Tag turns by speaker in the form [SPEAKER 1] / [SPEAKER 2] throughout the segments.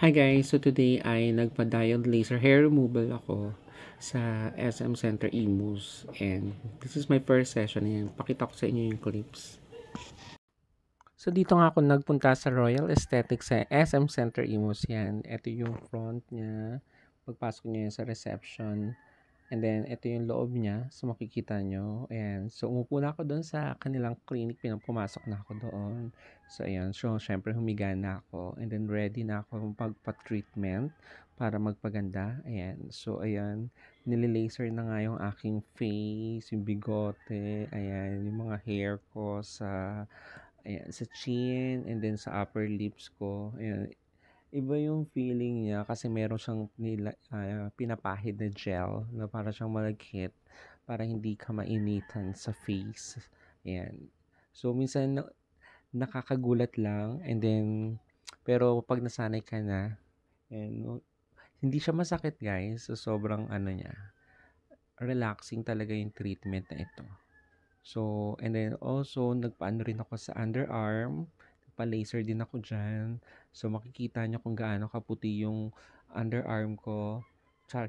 [SPEAKER 1] Hi guys! So today ay nagpa-diode laser hair removal ako sa SM Center Imus. And this is my first session. Ayan, pakita ko sa inyo yung clips. So dito nga ako nagpunta sa Royal Aesthetics sa SM Center Imus. Yan, ito yung front niya. Pagpasok niya sa reception. And then, ito yung loob niya. So, makikita nyo. Ayan. So, umupo na ako doon sa kanilang clinic. Pumasok na ako doon. So, ayan. So, syempre, humiga na ako. And then, ready na ako magpa-treatment para magpaganda. Ayan. So, ayan. Nililaser na nga yung aking face, yung bigote. Ayan. Yung mga hair ko sa chin. And then, sa upper lips ko. Ayan. Iba yung feeling niya kasi meron siyang pinapahid na gel na para siyang malagkit para hindi ka mainitan sa face. Ayan. So, minsan nakakagulat lang and then, pero pag nasanay ka na, and, hindi siya masakit guys. So, sobrang niya, relaxing talaga yung treatment na ito. So, and then also, nagpaano rin ako sa underarm. Pa-laser din ako dyan. So, makikita nyo kung gaano kaputi yung underarm ko. Char.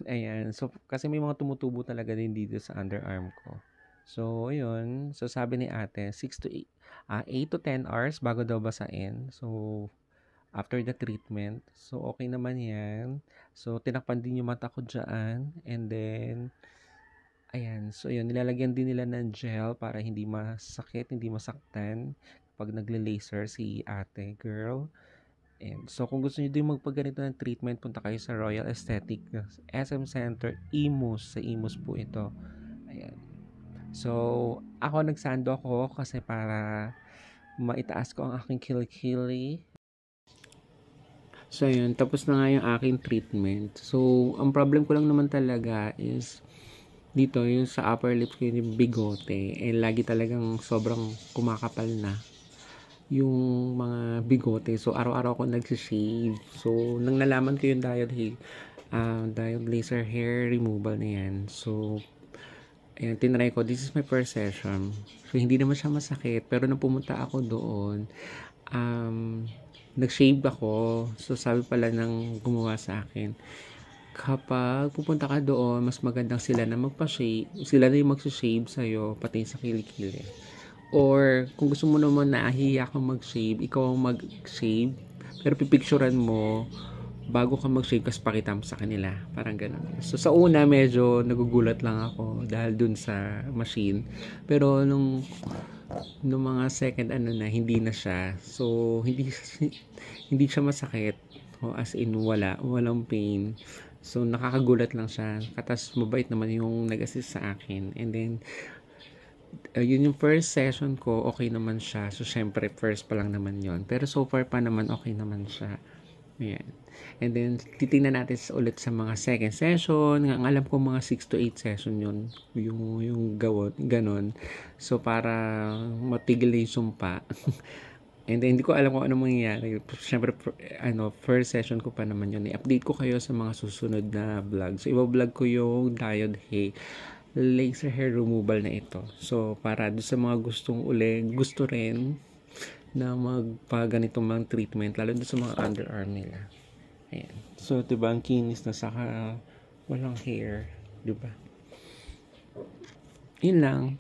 [SPEAKER 1] Ayan. So, kasi may mga tumutubo talaga din dito sa underarm ko. So, ayun. So, sabi ni ate, 8 to 10 hours bago daw basain. So, after the treatment. So, okay naman yan. So, tinakpan din yung mata ko dyan. And then, ayan. So, yun. Nilalagyan din nila ng gel para hindi masakit, hindi masaktan pag nagle-laser si ate girl. And so, kung gusto niyo din magpaganito ng treatment, punta kayo sa Royal Aesthetic SM Center, Imus. Sa Imus po ito. Ayan. So, ako nagsando ako kasi para maitaas ko ang aking kilikili. So, yun. Tapos na nga yung aking treatment. So, ang problem ko lang naman talaga is dito yung sa upper lips ko yung bigote. Eh, lagi talagang sobrang kumakapal na yung mga bigote. So, araw-araw ako nagsishave. So, nang nalaman ko yung diode laser hair removal na yan. So, ayan, tinry ko. This is my first session. So, hindi naman siya masakit. Pero nung pumunta ako doon, nag-shave ako. So, sabi pala ng gumawa sa akin, kapag pupunta ka doon, mas magandang sila na magpa-shave. Sila na yung mag-shave sa'yo, pati sa kilikili. Or, kung gusto mo naman nahihiya kang mag-shave, ikaw ang mag-shave, pero pipicturean mo bago ka mag-shave kasi pakita mo sa kanila. Parang ganun. So, sa una, medyo nagugulat lang ako dahil dun sa machine. Pero, nung mga second hindi na siya. So, hindi siya masakit. O, as in, walang pain. So, nakakagulat lang siya. Katas, mabait naman yung nag-assist sa akin. And then, yun yung first session ko, okay naman siya. So, syempre, first pa lang naman yon. Pero so far pa naman, okay naman siya. Ayan. And then, titingnan natin ulit sa mga second session. Ang alam ko, mga 6 to 8 session yun. Yung ganon. So, para matigil yung sumpa. And then, hindi ko alam kung ano mangyayari. Syempre, first session ko pa naman yun. I-update ko kayo sa mga susunod na vlog. So, iba-vlog ko yung diode laser hair removal na ito. So, para doon sa mga gusto rin na magpaganitong mga treatment, lalo doon sa mga underarm nila. Ayan. So, diba, ang kinis na saka walang hair. Diba? Yun lang.